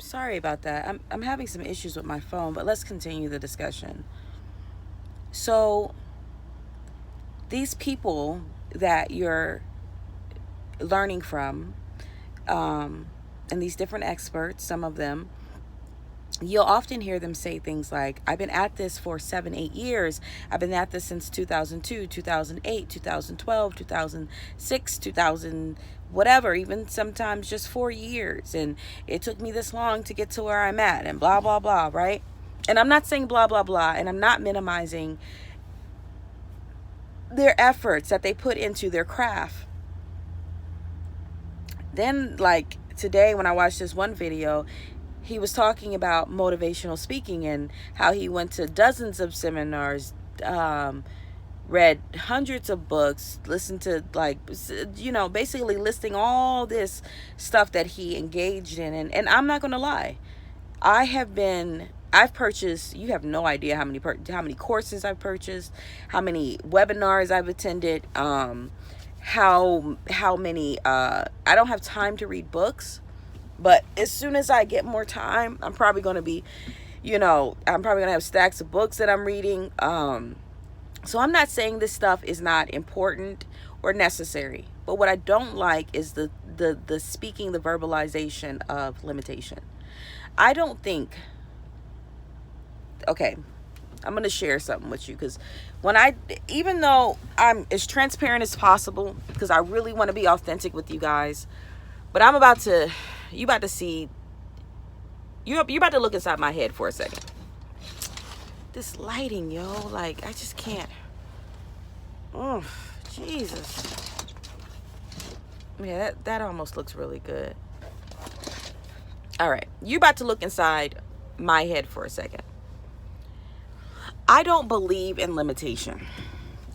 Sorry about that. I'm having some issues with my phone, but let's continue the discussion. So, these people that you're learning from, and these different experts, some of them, you'll often hear them say things like, I've been at this for 7, 8 years. I've been at this since 2002, 2008, 2012, 2006, 2000, whatever, even sometimes just 4 years. And it took me this long to get to where I'm at, and blah, blah, blah, right? And I'm not saying blah, blah, blah, and I'm not minimizing their efforts that they put into their craft. Then, like today, when I watched this one video, he was talking about motivational speaking and how he went to dozens of seminars, read hundreds of books, listened to, like, basically listing all this stuff that he engaged in. And I'm not going to lie. I've purchased, you have no idea how many courses I've purchased, how many webinars I've attended, how many, I don't have time to read books. But as soon as I get more time, I'm probably going to be, I'm probably going to have stacks of books that I'm reading. So I'm not saying this stuff is not important or necessary. But what I don't like is the speaking, the verbalization of limitation. I don't think, okay, I'm going to share something with you, because even though I'm as transparent as possible, because I really want to be authentic with you guys, but you're about to look inside my head for a second. This lighting, yo, like, I just can't. Oh, Jesus. Yeah, that almost looks really good. All right, you're about to look inside my head for a second. I don't believe in limitation.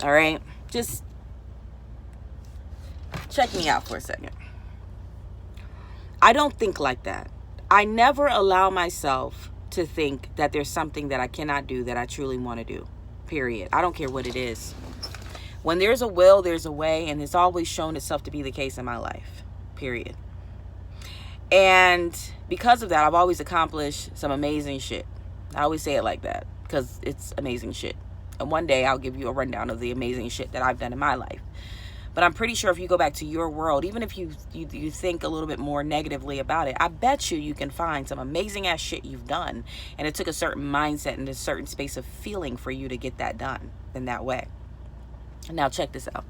All right, just check me out for a second. I don't think like that. I never allow myself to think that there's something that I cannot do that I truly want to do. Period. I don't care what it is. When there's a will, there's a way, and it's always shown itself to be the case in my life. Period. And because of that, I've always accomplished some amazing shit. I always say it like that because it's amazing shit. And one day I'll give you a rundown of the amazing shit that I've done in my life. But I'm pretty sure if you go back to your world, even if you think a little bit more negatively about it, I bet you can find some amazing ass shit you've done. And it took a certain mindset and a certain space of feeling for you to get that done in that way. Now check this out.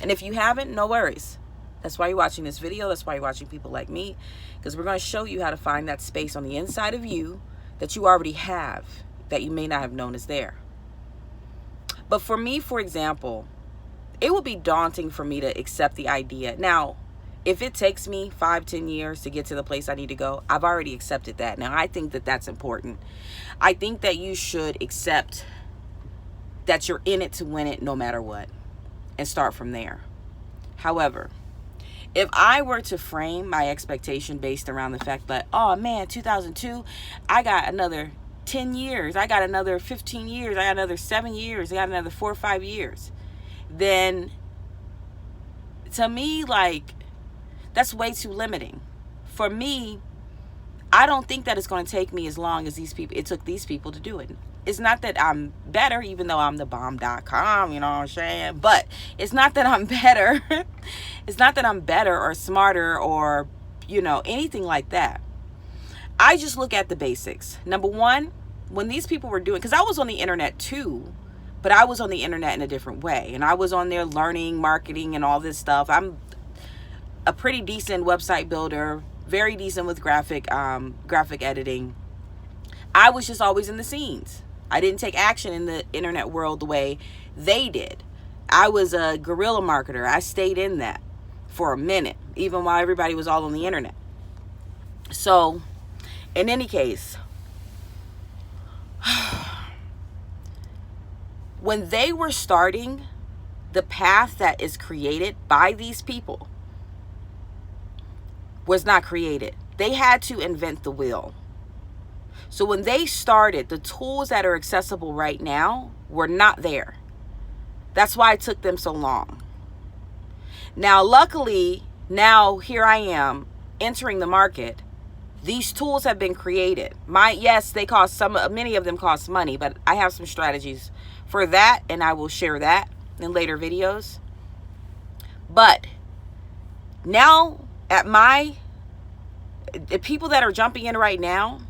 And if you haven't, no worries. That's why you're watching this video. That's why you're watching people like me. Because we're going to show you how to find that space on the inside of you that you already have, that you may not have known is there. But for me, for example, it would be daunting for me to accept the idea. Now, if it takes me 5-10 years to get to the place I need to go, I've already accepted that. Now, I think that that's important. I think that you should accept that you're in it to win it no matter what, and start from there. However, if I were to frame my expectation based around the fact that, oh man, 2002, I got another 10 years, I got another 15 years, I got another 7 years, I got another 4 or 5 years, then to me, like, that's way too limiting. For me, I don't think that it's going to take me as long as it took these people to do it. It's not that I'm better, even though I'm the bomb.com, you know what I'm saying? But it's not that I'm better. It's not that I'm better or smarter or, anything like that. I just look at the basics. Number one, when these people were doing, because I was on the internet too, but I was on the internet in a different way. And I was on there learning, marketing, and all this stuff. I'm a pretty decent website builder, very decent with graphic editing. I was just always in the scenes. I didn't take action in the internet world the way they did. I was a guerrilla marketer. I stayed in that for a minute, even while everybody was all on the internet. So, in any case, when they were starting, the path that is created by these people was not created. They had to invent the wheel. So when they started, the tools that are accessible right now were not there. That's why it took them so long. Now, luckily, now here I am entering the market These tools have been created. Yes, they cost many of them cost money, but I have some strategies for that, and I will share that in later videos. But now the people that are jumping in right now,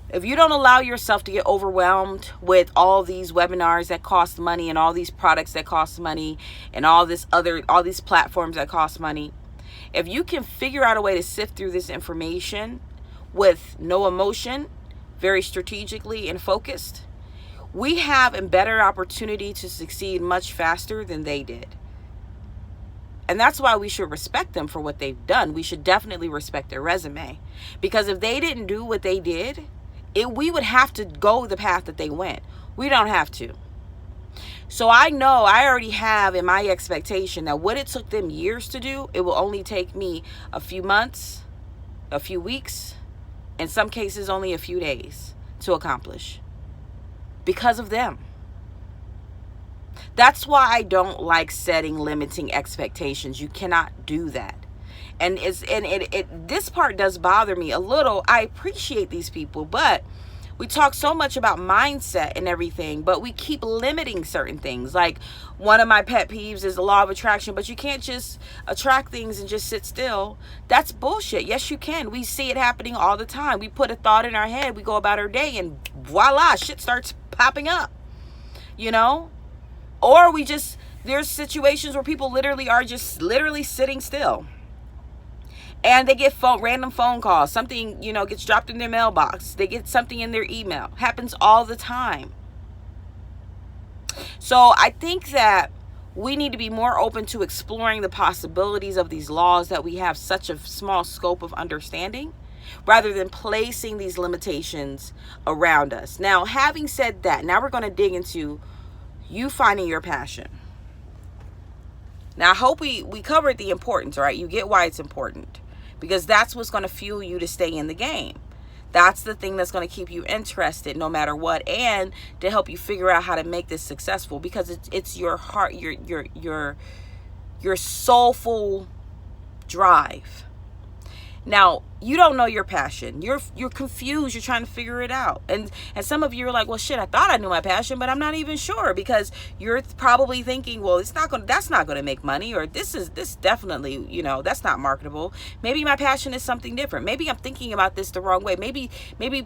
if you don't allow yourself to get overwhelmed with all these webinars that cost money and all these products that cost money and all these platforms that cost money, if you can figure out a way to sift through this information with no emotion, very strategically and focused, we have a better opportunity to succeed much faster than they did. And that's why we should respect them for what they've done. We should definitely respect their resume. Because if they didn't do what they did, we would have to go the path that they went. We don't have to. So I know I already have in my expectation that what it took them years to do, it will only take me a few months, a few weeks, in some cases only a few days to accomplish. Because of them. That's why I don't like setting limiting expectations. You cannot do that. And this part does bother me a little. I appreciate these people, but we talk so much about mindset and everything, but we keep limiting certain things. Like one of my pet peeves is the law of attraction, but you can't just attract things and just sit still. That's bullshit. Yes, you can. We see it happening all the time. We put a thought in our head, we go about our day, and voila, shit starts popping up, you know? Or there's situations where people are just sitting still. And they get random phone calls. Something, gets dropped in their mailbox. They get something in their email. Happens all the time. So I think that we need to be more open to exploring the possibilities of these laws that we have such a small scope of understanding, rather than placing these limitations around us. Now, having said that, now we're going to dig into you finding your passion. Now, I hope we covered the importance, right? You get why it's important. Because that's what's going to fuel you to stay in the game. That's the thing that's going to keep you interested no matter what, and to help you figure out how to make this successful, because it's your heart, your soulful drive. Now, you don't know your passion. You're confused. You're trying to figure it out. And some of you are like, well, shit, I thought I knew my passion, but I'm not even sure, because you're probably thinking, well, that's not going to make money, or this definitely, that's not marketable. Maybe my passion is something different. Maybe I'm thinking about this the wrong way. Maybe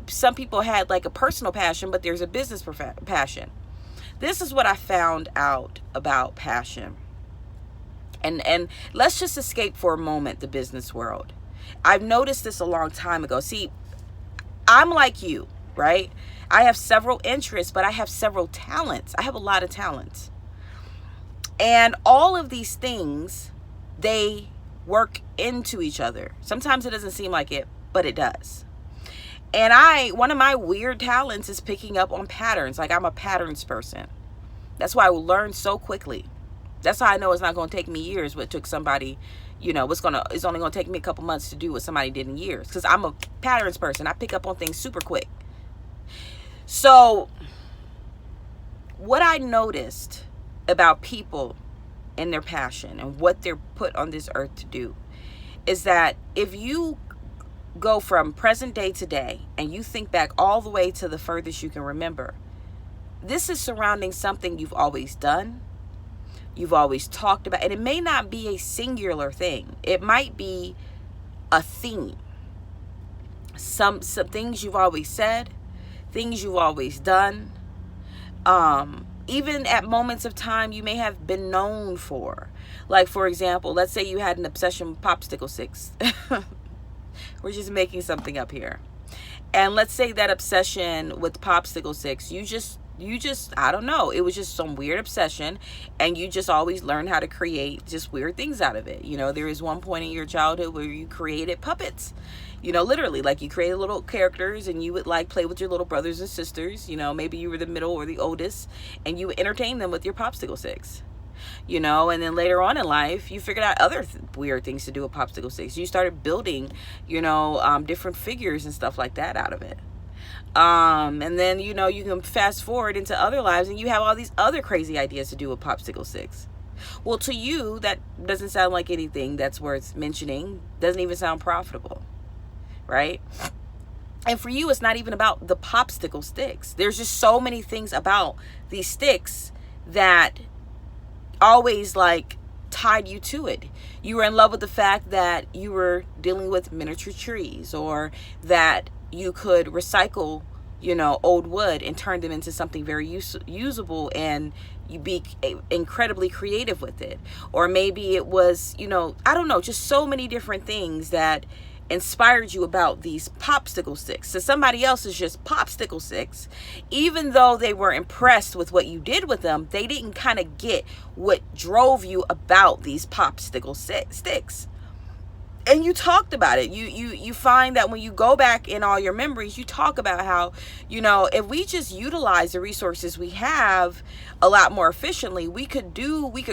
some people had like a personal passion, but there's a business passion. This is what I found out about passion. And let's just escape for a moment the business world. I've noticed this a long time ago. See, I'm like you, right? I have several interests, but I have several talents. I have a lot of talents. And all of these things, they work into each other. Sometimes it doesn't seem like it, but it does. And one of my weird talents is picking up on patterns. Like, I'm a patterns person. That's why I will learn so quickly. That's how I know it's not going to take me years, what took somebody, it's only going to take me a couple months to do what somebody did in years. Because I'm a patterns person. I pick up on things super quick. So what I noticed about people and their passion and what they're put on this earth to do is that if you go from present day to day and you think back all the way to the furthest you can remember, this is surrounding something you've always done. You've always talked about, and it may not be a singular thing. It might be a theme. Some things you've always said, things you've always done. Even at moments of time you may have been known for. Like, for example, let's say you had an obsession with popsicle sticks. We're just making something up here. And let's say that obsession with popsicle sticks, you just, I don't know, it was just some weird obsession, and you just always learned how to create just weird things out of it. There is one point in your childhood where you created puppets, literally, like you created little characters, and you would like play with your little brothers and sisters. Maybe you were the middle or the oldest, and you would entertain them with your popsicle sticks. And then later on in life, you figured out other weird things to do with popsicle sticks. You started building, different figures and stuff like that out of it. And then, you can fast forward into other lives and you have all these other crazy ideas to do with popsicle sticks. Well, to you, that doesn't sound like anything that's worth mentioning. Doesn't even sound profitable, right? And for you, it's not even about the popsicle sticks. There's just so many things about these sticks that always like tied you to it. You were in love with the fact that you were dealing with miniature trees, or that you could recycle, old wood and turn them into something very usable, and you be incredibly creative with it. Or maybe it was, I don't know, just so many different things that inspired you about these popsicle sticks. So somebody else is just popsicle sticks. Even though they were impressed with what you did with them, they didn't kind of get what drove you about these popsicle sticks. And you talked about it. You find that when you go back in all your memories, you talk about how, if we just utilize the resources we have a lot more efficiently, we could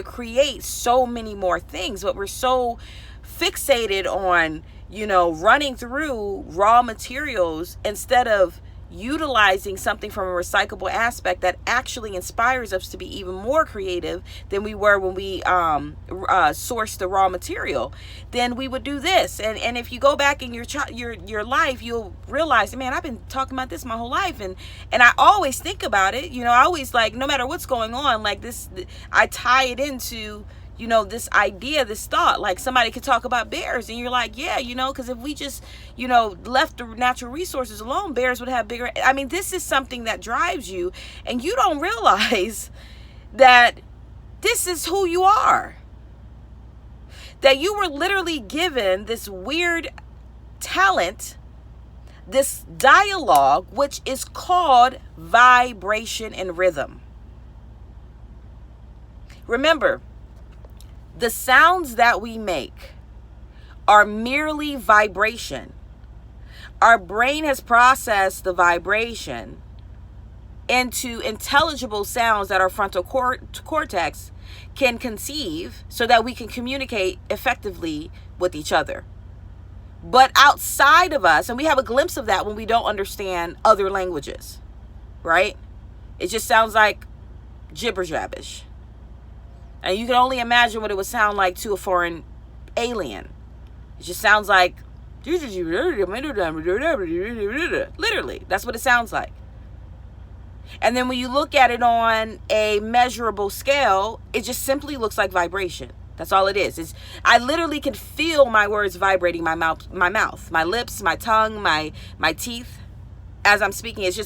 create so many more things. But we're so fixated on, running through raw materials instead of utilizing something from a recyclable aspect that actually inspires us to be even more creative than we were when we sourced the raw material. Then we would do this. And if you go back in your life, you'll realize, man, I've been talking about this my whole life. And I always think about it. I always, like, no matter what's going on, like this, I tie it into, this idea, this thought. Like, somebody could talk about bears and you're like, yeah, because if we just, left the natural resources alone, bears would have bigger. I mean, this is something that drives you, and you don't realize that this is who you are. That you were literally given this weird talent, this dialogue, which is called vibration and rhythm. Remember, the sounds that we make are merely vibration. Our brain has processed the vibration into intelligible sounds that our frontal cortex can conceive so that we can communicate effectively with each other. But outside of us, and we have a glimpse of that when we don't understand other languages, right? It just sounds like jibber-jabbish. And you can only imagine what it would sound like to a foreign alien. It just sounds like, literally, that's what it sounds like. And then when you look at it on a measurable scale, it just simply looks like vibration. That's all it is. I literally can feel my words vibrating, my mouth, my lips, my tongue, my teeth as I'm speaking. It's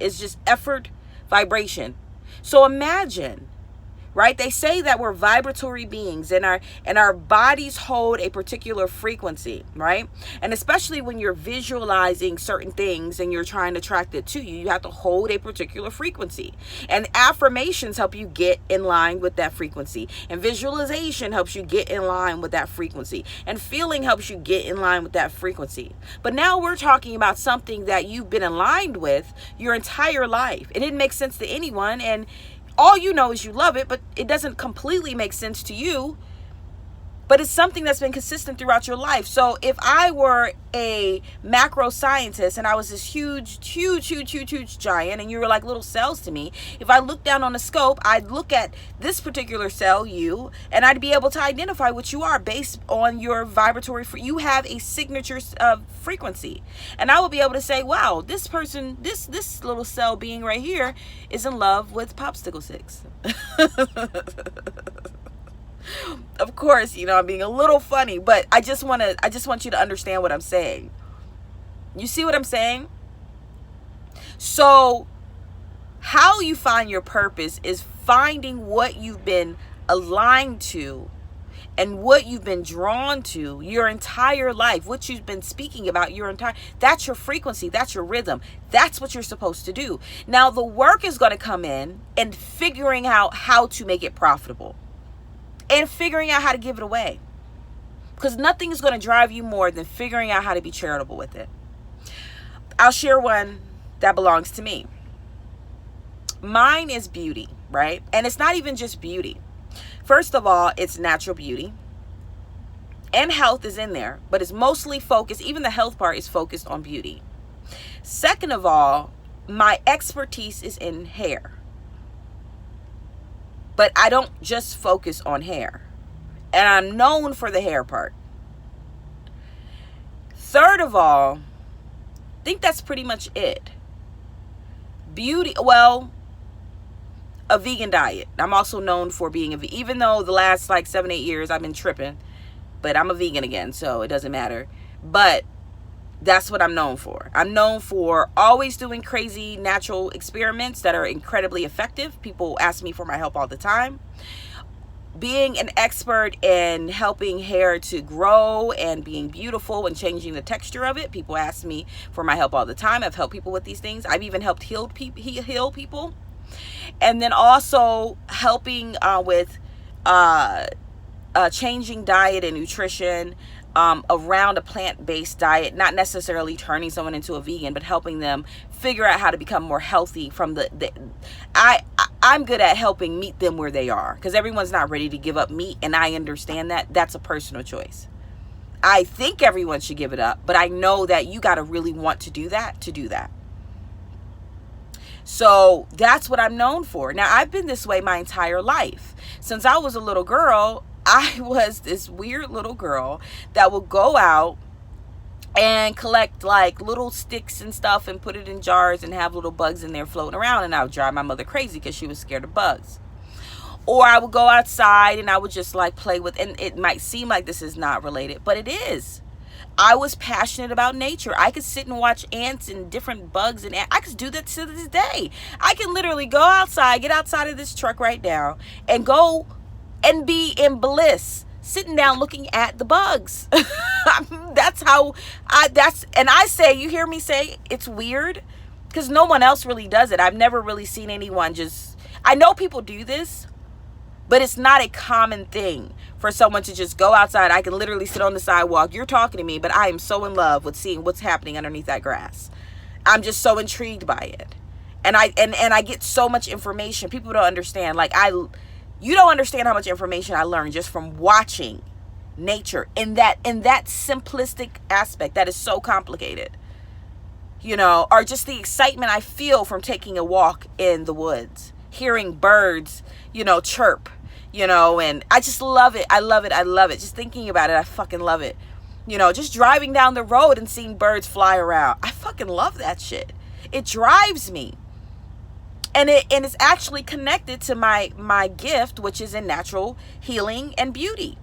just effort, vibration. So imagine, right? They say that we're vibratory beings, and our bodies hold a particular frequency, right? And especially when you're visualizing certain things and you're trying to attract it to you, you have to hold a particular frequency. And affirmations help you get in line with that frequency. And visualization helps you get in line with that frequency. And feeling helps you get in line with that frequency. But now we're talking about something that you've been aligned with your entire life. It didn't make sense to anyone, and all you know is you love it, but it doesn't completely make sense to you. But it's something that's been consistent throughout your life. So if I were a macro scientist and I was this huge giant, and you were like little cells to me, if I looked down on the scope, I'd look at this particular cell, you, and I'd be able to identify what you are based on your vibratory. You have a signature frequency. And I would be able to say, wow, this person, this little cell being right here is in love with popsicle sticks. Of course, I'm being a little funny, but I just want you to understand what I'm saying. You see what I'm saying? So how you find your purpose is finding what you've been aligned to and what you've been drawn to your entire life, what you've been speaking about that's your frequency, that's your rhythm. That's what you're supposed to do. Now the work is going to come in and figuring out how to make it profitable. And figuring out how to give it away. Because nothing is going to drive you more than figuring out how to be charitable with it. I'll share one that belongs to me. Mine is beauty, right? And it's not even just beauty. First of all, it's natural beauty. And health is in there. But it's mostly focused, even the health part is focused on beauty. Second of all, my expertise is in hair. But I don't just focus on hair. And I'm known for the hair part. Third of all, I think that's pretty much it. Beauty, well, a vegan diet. I'm also known for being even though the last like 7-8 years I've been tripping, but I'm a vegan again, so it doesn't matter. But that's what I'm known for. I'm known for always doing crazy natural experiments that are incredibly effective. People ask me for my help all the time. Being an expert in helping hair to grow and being beautiful and changing the texture of it. People ask me for my help all the time. I've helped people with these things. I've even helped heal people. And then also helping with changing diet and nutrition around a plant-based diet, not necessarily turning someone into a vegan, but helping them figure out how to become more healthy from I'm good at helping meet them where they are, because everyone's not ready to give up meat, and I understand that. That's a personal choice. I think everyone should give it up, but I know that you got to really want to do that. So that's what I'm known for. Now, I've been this way my entire life. Since I was a little girl, I was this weird little girl that would go out and collect like little sticks and stuff and put it in jars and have little bugs in there floating around, and I would drive my mother crazy because she was scared of bugs. Or I would go outside and I would just like play with, and it might seem like this is not related, but it is. I was passionate about nature. I could sit and watch ants and different bugs, and I could do that to this day. I can literally go outside, get outside of this truck right now, and go and be in bliss, sitting down looking at the bugs. That's how I say, you hear me say it's weird, because no one else really does it. I've never really seen anyone I know people do this, but it's not a common thing for someone to just go outside. I can literally sit on the sidewalk. You're talking to me, but I am so in love with seeing what's happening underneath that grass. I'm just so intrigued by it. And I get so much information. People don't understand. You don't understand how much information I learned just from watching nature in that simplistic aspect that is so complicated. Or just the excitement I feel from taking a walk in the woods, hearing birds, chirp, and I just love it. I love it. Just thinking about it, I fucking love it. Just driving down the road and seeing birds fly around. I fucking love that shit. It drives me. And it's actually connected to my gift, which is in natural healing and beauty.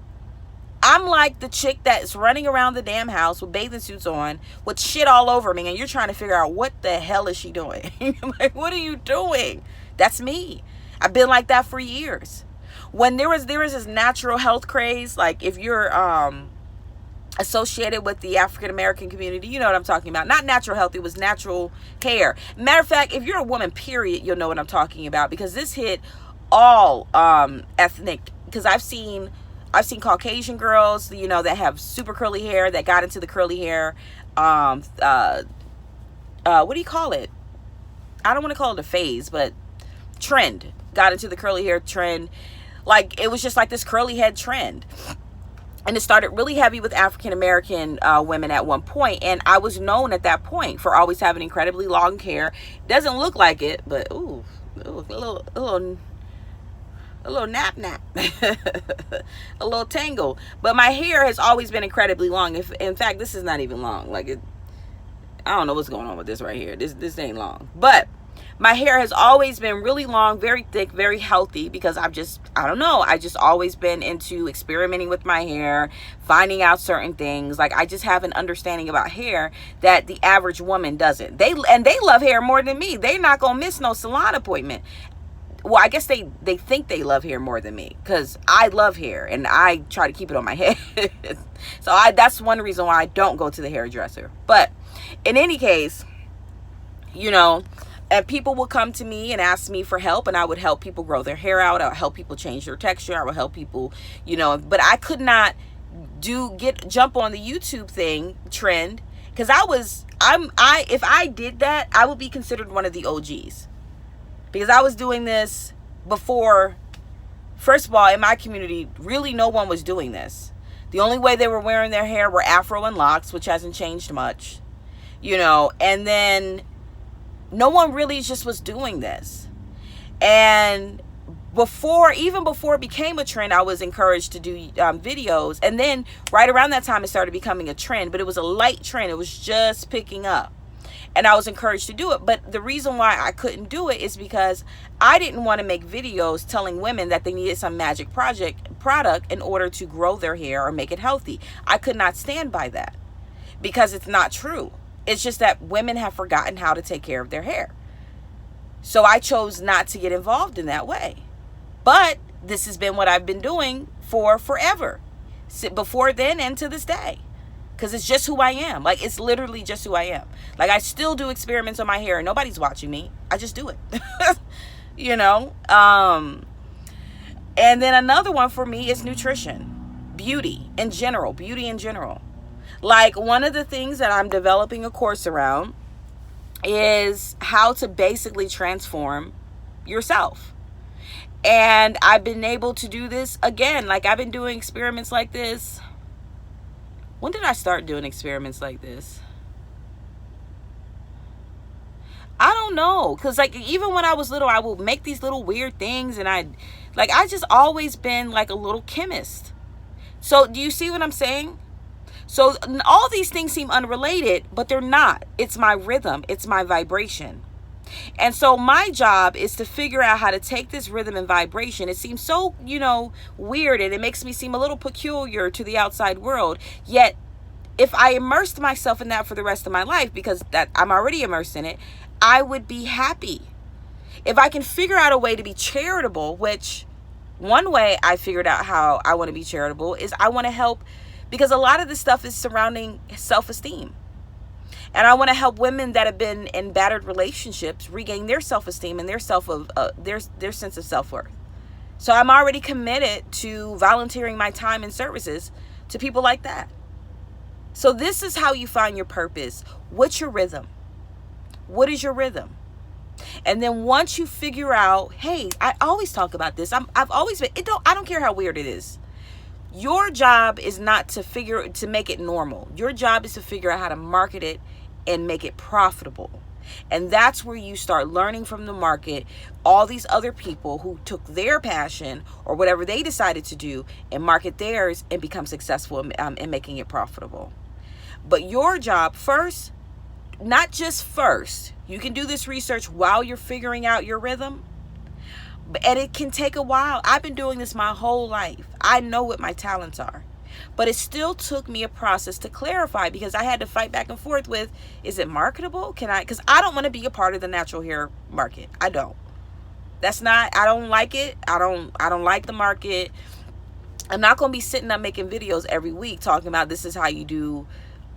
I'm like the chick that's running around the damn house with bathing suits on with shit all over me, and you're trying to figure out what the hell is she doing? Like, what are you doing? That's me. I've been like that for years. When there was this natural health craze, like if you're associated with the African American community, you know what I'm talking about. Not natural health, it was natural hair. Matter of fact, if you're a woman, period, you'll know what I'm talking about, because this hit all ethnic. Because I've seen Caucasian girls, that have super curly hair, that got into the curly hair. What do you call it? I don't want to call it a phase, but trend. Got into the curly hair trend. Like, it was just like this curly head trend. And it started really heavy with African American women at one point. And I was known at that point for always having incredibly long hair. Doesn't look like it, but a little nap, a little tangle. But my hair has always been incredibly long. In fact, this is not even long. I don't know what's going on with this right here. This ain't long. But my hair has always been really long, very thick, very healthy, because I just always been into experimenting with my hair, finding out certain things. Like, I just have an understanding about hair that the average woman doesn't. They love hair more than me. They're not going to miss no salon appointment. Well, I guess they think they love hair more than me, because I love hair and I try to keep it on my head. So that's one reason why I don't go to the hairdresser. But in any case, and people would come to me and ask me for help, and I would help people grow their hair out. I would help people change their texture. I would help people, but I could not jump on the YouTube trend, because if I did that, I would be considered one of the OGs. Because I was doing this before, first of all, in my community, really no one was doing this. The only way they were wearing their hair were afro and locks, which hasn't changed much, and then no one really just was doing this. And even before it became a trend, I was encouraged to do videos. And then right around that time, it started becoming a trend, but it was a light trend. It was just picking up. And I was encouraged to do it. But the reason why I couldn't do it is because I didn't want to make videos telling women that they needed some magic product in order to grow their hair or make it healthy. I could not stand by that because it's not true. It's just that women have forgotten how to take care of their hair. So I chose not to get involved in that way. But this has been what I've been doing for forever, before then and to this day, because it's just who I am. Like, it's literally just who I am. Like, I still do experiments on my hair and nobody's watching me. I just do it, you know? And then another one for me is nutrition, beauty in general. Like, one of the things that I'm developing a course around is how to basically transform yourself. And I've been able to do this again. Like, I've been doing experiments like this. When did I start doing experiments like this? I don't know. Because, like, even when I was little, I would make these little weird things. And I just always been like a little chemist. So do you see what I'm saying? So all these things seem unrelated, but they're not. It's my rhythm. It's my vibration. And so my job is to figure out how to take this rhythm and vibration. It seems so, weird, and it makes me seem a little peculiar to the outside world. Yet, if I immersed myself in that for the rest of my life, because that I'm already immersed in it, I would be happy. If I can figure out a way to be charitable, which one way I figured out how I want to be charitable is I want to help, because a lot of this stuff is surrounding self-esteem. And I want to help women that have been in battered relationships regain their self-esteem and their sense of self-worth. So I'm already committed to volunteering my time and services to people like that. So this is how you find your purpose. What's your rhythm? What is your rhythm? And then once you figure out, hey, I always talk about this. I've always been, I don't care how weird it is. Your job is not to make it normal. Your job is to figure out how to market it and make it profitable. And that's where you start learning from the market, all these other people who took their passion or whatever they decided to do and market theirs and become successful in making it profitable. But your job first, not just first, you can do this research while you're figuring out your rhythm. And it can take a while. I've been doing this my whole life. I know what my talents are. But it still took me a process to clarify, because I had to fight back and forth with, is it marketable? Because I don't want to be a part of the natural hair market. I don't. I don't like it. I don't like the market. I'm not going to be sitting up making videos every week talking about this is how you do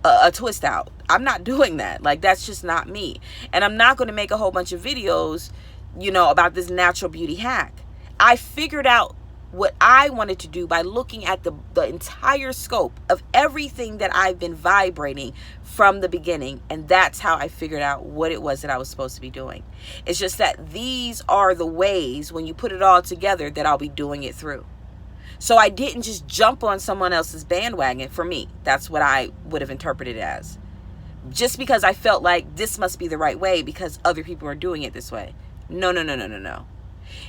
a twist out. I'm not doing that. Like, that's just not me. And I'm not going to make a whole bunch of videos about this natural beauty hack. I figured out what I wanted to do by looking at the entire scope of everything that I've been vibrating from the beginning. And that's how I figured out what it was that I was supposed to be doing. It's just that these are the ways, when you put it all together, that I'll be doing it through. So I didn't just jump on someone else's bandwagon. For me, that's what I would have interpreted it as. Just because I felt like this must be the right way because other people are doing it this way. No.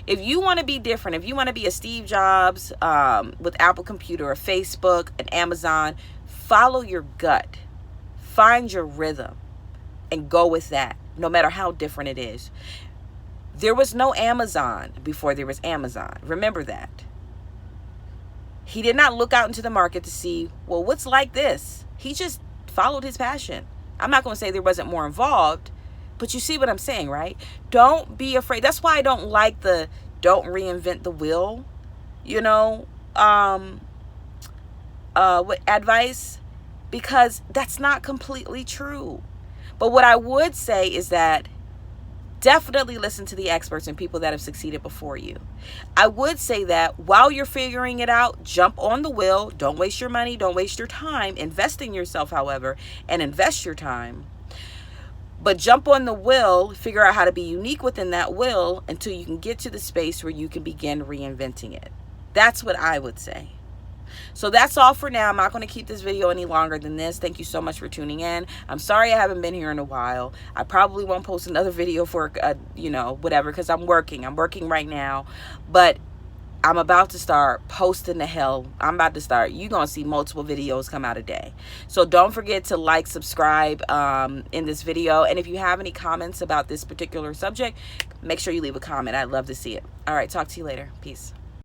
If you want to be different, if you want to be a Steve Jobs with Apple Computer or Facebook and Amazon, follow your gut. Find your rhythm and go with that, no matter how different it is. There was no Amazon before there was Amazon. Remember that. He did not look out into the market to see, well, what's like this? He just followed his passion. I'm not going to say there wasn't more involved, but you see what I'm saying, right? Don't be afraid. That's why I don't like don't reinvent the wheel, what advice, because that's not completely true. But what I would say is that definitely listen to the experts and people that have succeeded before you. I would say that while you're figuring it out, jump on the wheel. Don't waste your money. Don't waste your time. Invest in yourself, however, and invest your time. But jump on the wheel, figure out how to be unique within that wheel until you can get to the space where you can begin reinventing it. That's what I would say. So that's all for now. I'm not going to keep this video any longer than this. Thank you so much for tuning in. I'm sorry I haven't been here in a while. I probably won't post another video for, you know, whatever, because I'm working right now. But I'm about to start posting the hell. I'm about to start. You're going to see multiple videos come out a day. So don't forget to like, subscribe in this video. And if you have any comments about this particular subject, make sure you leave a comment. I'd love to see it. All right. Talk to you later. Peace.